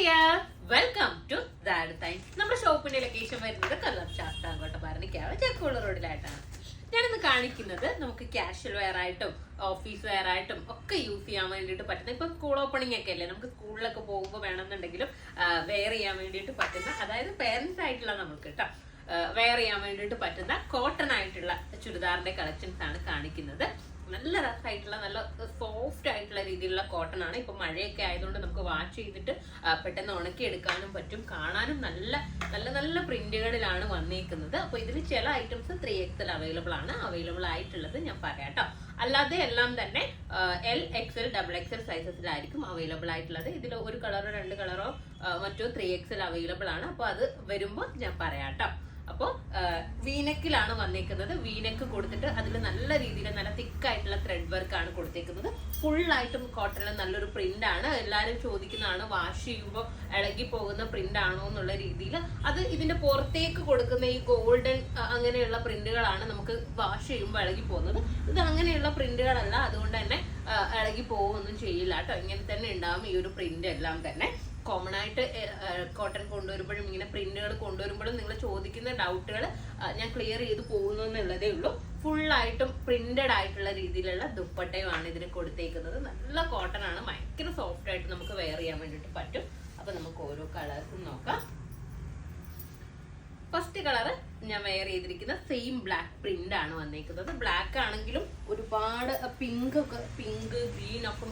Dear, welcome to that time. നമ്മുടെ ഷോപ്പിന്റെ location വരുന്നത് കൊല്ലം ശാസ്താംകോട്ട ചെക്കുള്ള റോഡിലായിട്ടാണ്. ഞാനിന്ന് കാണിക്കുന്നത് നമുക്ക് കാഷ്വൽ വെയർ ആയിട്ടും ഓഫീസ് വെയർ ആയിട്ടും ഒക്കെ യൂസ് ചെയ്യാൻ വേണ്ടിയിട്ട് പറ്റുന്ന, ഇപ്പൊ സ്കൂൾ ഓപ്പണിംഗ് ഒക്കെ അല്ലേ, നമുക്ക് സ്കൂളിലൊക്കെ പോകുമ്പോൾ വേണമെന്നുണ്ടെങ്കിലും വെയർ ചെയ്യാൻ വേണ്ടിയിട്ട് പറ്റുന്ന, അതായത് പേരൻസ് ആയിട്ടുള്ള നമുക്ക് കേട്ടോ വെയർ ചെയ്യാൻ വേണ്ടിയിട്ട് പറ്റുന്ന കോട്ടൺ ആയിട്ടുള്ള ചുരിദാറിന്റെ കളക്ഷൻസ് ആണ് കാണിക്കുന്നത്. നല്ല രസമായിട്ടുള്ള നല്ല സോഫ്റ്റ് ആയിട്ടുള്ള രീതിയിലുള്ള കോട്ടൺ ആണ്. ഇപ്പൊ മഴയൊക്കെ ആയതുകൊണ്ട് നമുക്ക് വാഷ് ചെയ്തിട്ട് പെട്ടെന്ന് ഉണക്കി എടുക്കാനും പറ്റും. കാണാനും നല്ല നല്ല നല്ല പ്രിന്റുകളിലാണ് വന്നേക്കുന്നത്. അപ്പൊ ഇതിൽ ചില ഐറ്റംസ് 3XL അവൈലബിൾ ആയിട്ടുള്ളത് ഞാൻ പറയാം കേട്ടോ. അല്ലാതെ എല്ലാം തന്നെ LXL, XXL സൈസസിലായിരിക്കും അവൈലബിൾ ആയിട്ടുള്ളത്. ഇതിൽ ഒരു കളറോ രണ്ട് കളറോ മറ്റോ 3XL അവൈലബിൾ ആണ്. അപ്പൊ അത് വരുമ്പോൾ ഞാൻ പറയാം കേട്ടോ. അപ്പോൾ വീനെക്കിലാണ് വന്നേക്കുന്നത്. വീനെക്ക് കൊടുത്തിട്ട് അതിൽ നല്ല രീതിയിൽ നല്ല തിക്കായിട്ടുള്ള ത്രെഡ് വർക്ക് ആണ് കൊടുത്തേക്കുന്നത്. ഫുള്ളായിട്ടും കോട്ടണിൽ നല്ലൊരു പ്രിന്റ് ആണ്. എല്ലാവരും ചോദിക്കുന്നതാണ് വാഷ് ചെയ്യുമ്പോൾ ഇളകി പോകുന്ന പ്രിന്റ് ആണോ എന്നുള്ള രീതിയിൽ. അത് ഇതിന്റെ പുറത്തേക്ക് കൊടുക്കുന്ന ഈ ഗോൾഡൻ അങ്ങനെയുള്ള പ്രിന്റുകളാണ് നമുക്ക് വാഷ് ചെയ്യുമ്പോൾ ഇളകി പോകുന്നത്. ഇത് അങ്ങനെയുള്ള പ്രിന്റുകളല്ല, അതുകൊണ്ട് തന്നെ ഇളകി പോകുമൊന്നും ചെയ്യില്ല കേട്ടോ. ഇങ്ങനെ തന്നെ ഉണ്ടാവും ഈ ഒരു പ്രിന്റ് എല്ലാം തന്നെ. കോമൺ ആയിട്ട് കോട്ടൺ കൊണ്ടുവരുമ്പോഴും ഇങ്ങനെ പ്രിന്റുകൾ കൊണ്ടുവരുമ്പോഴും നിങ്ങൾ ചോദിക്കുന്ന ഡൗട്ടുകൾ ഞാൻ ക്ലിയർ ചെയ്ത് പോകുന്നു എന്നുള്ളതേ ഉള്ളൂ. ഫുള്ളായിട്ടും പ്രിന്റഡ് ആയിട്ടുള്ള രീതിയിലുള്ള ദുപ്പട്ടയുമാണ് ഇതിന് കൊടുത്തേക്കുന്നത്. നല്ല കോട്ടൺ ആണ്, ഭയങ്കര സോഫ്റ്റ് ആയിട്ട് നമുക്ക് വെയർ ചെയ്യാൻ വേണ്ടിയിട്ട് പറ്റും. അപ്പൊ നമുക്ക് ഓരോ കളേഴ്സും നോക്കാം. ഫസ്റ്റ് കളറ് ഞാൻ വെയർ ചെയ്തിരിക്കുന്ന സെയിം ബ്ലാക്ക് പ്രിന്റ് ആണ് വന്നേക്കുന്നത്. ബ്ലാക്ക് ആണെങ്കിലും ഒരുപാട് പിങ്ക് ഗ്രീൻ ഒക്കെ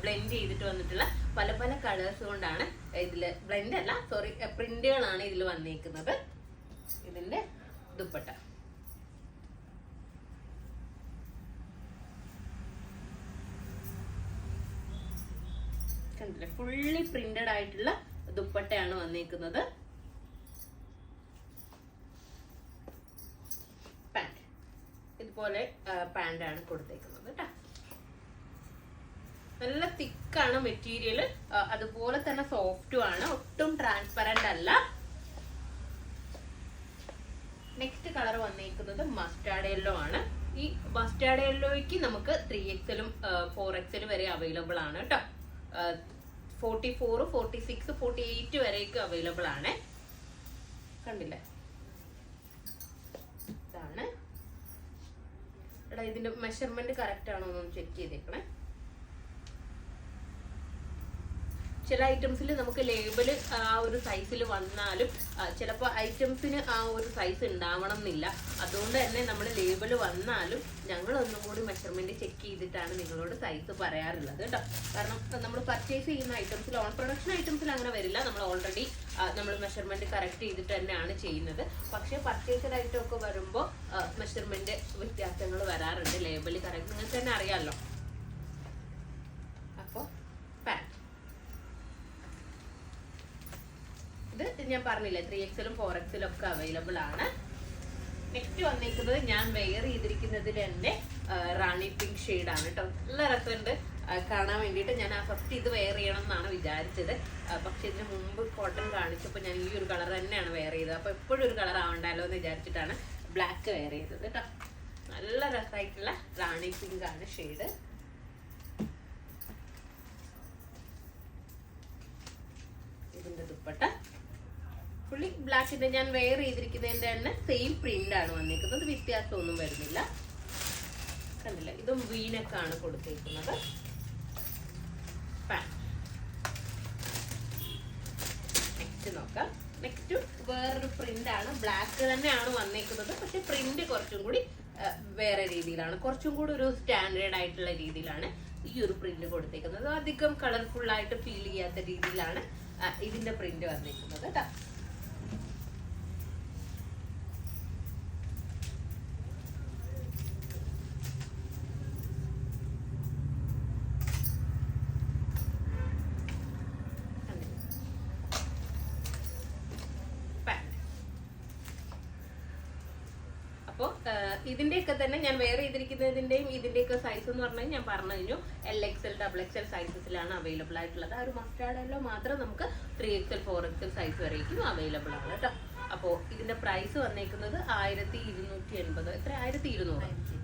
ബ്ലെൻഡ് ചെയ്തിട്ട് വന്നിട്ടുള്ള പല പല കളേഴ്സ് കൊണ്ടാണ് ഇതില്, ബ്ലെൻഡ് അല്ല സോറി, പ്രിന്റുകളാണ് ഇതിൽ വന്നേക്കുന്നത്. ഇതിന്റെ ദുപ്പട്ട കണ്ടില്ലേ, ഫുള്ളി പ്രിന്റഡ് ആയിട്ടുള്ള ദുപ്പട്ടയാണ് വന്നേക്കുന്നത്. ഇതുപോലെ പാന്റ് ആണ് കൊടുത്തേക്കുന്നത് കേട്ടോ. നല്ല തിക്കാണ് മെറ്റീരിയൽ, അതുപോലെ തന്നെ സോഫ്റ്റും ആണ്, ഒട്ടും ട്രാൻസ്പെറന്റ് അല്ല. നെക്സ്റ്റ് കളർ വന്നേക്കുന്നത് മസ്റ്റാർഡ് യെല്ലോ ആണ്. ഈ മസ്റ്റാർഡ് യെല്ലോയ്ക്ക് നമുക്ക് 3XL 4XL വരെ അവൈലബിൾ ആണ് കേട്ടോ. 44, 46, 48 വരെയൊക്കെ അവൈലബിൾ ആണ്. കണ്ടില്ലേ, ഇതാണ്. ഇതിന്റെ മെഷർമെന്റ് കറക്റ്റ് ആണോ എന്ന് ചെക്ക് ചെയ്തേക്കണേ. ചില ഐറ്റംസിൽ നമുക്ക് ലേബിൾ ആ ഒരു സൈസിൽ വന്നാലും ചിലപ്പോൾ ഐറ്റംസിന് ആ ഒരു സൈസ് ഉണ്ടാവണം എന്നില്ല. അതുകൊണ്ട് തന്നെ നമ്മൾ ലേബിൾ വന്നാലും ഞങ്ങൾ ഒന്നും കൂടി മെഷർമെന്റ് ചെക്ക് ചെയ്തിട്ടാണ് നിങ്ങളോട് സൈസ് പറയാറുള്ളത് കേട്ടോ. കാരണം നമ്മൾ പർച്ചേസ് ചെയ്യുന്ന ഐറ്റംസിൽ, ഓൺ പ്രൊഡക്ഷൻ ഐറ്റംസിൽ അങ്ങനെ വരില്ല. നമ്മൾ ഓൾറെഡി നമ്മൾ മെഷർമെന്റ് കറക്റ്റ് ചെയ്തിട്ട് തന്നെയാണ് ചെയ്യുന്നത്. പക്ഷേ പർച്ചേസ്ഡ് ഐറ്റം ഒക്കെ വരുമ്പോൾ മെഷർമെന്റ് വ്യത്യാസങ്ങൾ വരാറുണ്ട്. ലേബിൾ കറക്റ്റ് നിങ്ങൾക്ക് തന്നെ അറിയാമല്ലോ. അപ്പോൾ പാൻറ് ഇത് ഞാൻ പറഞ്ഞില്ലേ, 3XL 4XL ഒക്കെ അവൈലബിൾ ആണ്. നെക്സ്റ്റ് വന്നേക്കുന്നത് ഞാൻ വെയർ ചെയ്തിരിക്കുന്നതിൽ എൻ്റെ റാണി പിങ്ക് ഷെയ്ഡാണ് കേട്ടോ. നല്ല രസമുണ്ട് കാണാൻ വേണ്ടിയിട്ട്. ഞാൻ ഫസ്റ്റ് ഇത് വെയർ ചെയ്യണം എന്നാണ് വിചാരിച്ചത്. പക്ഷെ ഇതിന് മുമ്പ് കോട്ടൺ കാണിച്ചപ്പോൾ ഞാൻ ഈ ഒരു കളർ തന്നെയാണ് വെയർ ചെയ്തത്. അപ്പോൾ എപ്പോഴും ഒരു കളർ ആവണ്ടല്ലോ എന്ന് വിചാരിച്ചിട്ടാണ് ബ്ലാക്ക് വെയർ ചെയ്തത് കേട്ടോ. നല്ല രസമായിട്ടുള്ള റാണി പിങ്ക് ആണ് ഷെയ്ഡ്. ഇതിന്റെ ദുപ്പട്ട ഫുള്ളി ബ്ലാക്കിന്റെ ഞാൻ വെയർ ചെയ്തിരിക്കുന്നതിന്റെ തന്നെ സെയിം പ്രിന്റ് ആണ് വന്നിരിക്കുന്നത്. വ്യത്യാസമൊന്നും വരുന്നില്ല. കണ്ടില്ല, ഇതും വീനക്കാണ് കൊടുത്തിരിക്കുന്നത്. നെക്സ്റ്റ് നോക്കാം. നെക്സ്റ്റ് വേറൊരു പ്രിന്റ് ആണ്. ബ്ലാക്ക് തന്നെയാണ് വന്നിരിക്കുന്നത്, പക്ഷെ പ്രിന്റ് കുറച്ചും കൂടി വേറെ രീതിയിലാണ്, കുറച്ചും കൂടി ഒരു സ്റ്റാൻഡേർഡ് ആയിട്ടുള്ള രീതിയിലാണ് ഈ ഒരു പ്രിന്റ് കൊടുത്തേക്കുന്നത്. അധികം കളർഫുൾ ആയിട്ട് ഫീൽ ചെയ്യാത്ത രീതിയിലാണ് ഇതിന്റെ പ്രിന്റ് വന്നിരിക്കുന്നത് കേട്ടോ. അപ്പോൾ ഇതിന്റെയൊക്കെ തന്നെ ഞാൻ വെയർ ചെയ്തിരിക്കുന്നതിന്റെയും ഇതിന്റെയൊക്കെ സൈസ് എന്ന് പറഞ്ഞാൽ ഞാൻ പറഞ്ഞു കഴിഞ്ഞു, LXL, XXL സൈസസിലാണ് അവൈലബിൾ ആയിട്ടുള്ളത്. ആ ഒരു മസ്റ്റാർഡ് യെല്ലോ മാത്രം നമുക്ക് 3XL 4XL സൈസ് വരേക്കും അവൈലബിൾ ആണ് കേട്ടോ. അപ്പോൾ ഇതിന്റെ പ്രൈസ് വന്നേക്കുന്നത് 1280, എത്ര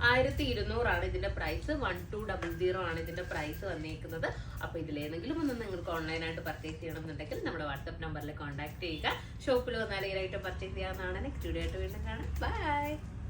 1200 ഇതിന്റെ പ്രൈസ്. 1200 ആണ് ഇതിന്റെ പ്രൈസ് വന്നേക്കുന്നത്. അപ്പൊ ഇതിലേതെങ്കിലും ഒന്ന് നിങ്ങൾക്ക് ഓൺലൈനായിട്ട് പർച്ചേസ് ചെയ്യണമെന്നുണ്ടെങ്കിൽ നമ്മുടെ വാട്സ്ആപ്പ് നമ്പറിൽ കോൺടാക്ട് ചെയ്യുക. ഷോപ്പിൽ വന്നാൽ ഈ ഐറ്റം പർച്ചേസ് ചെയ്യാവുന്നതാണ്. നെക്സ്റ്റ് വീഡിയോ ആയിട്ട് വീണ്ടും കാണാം. ബൈ.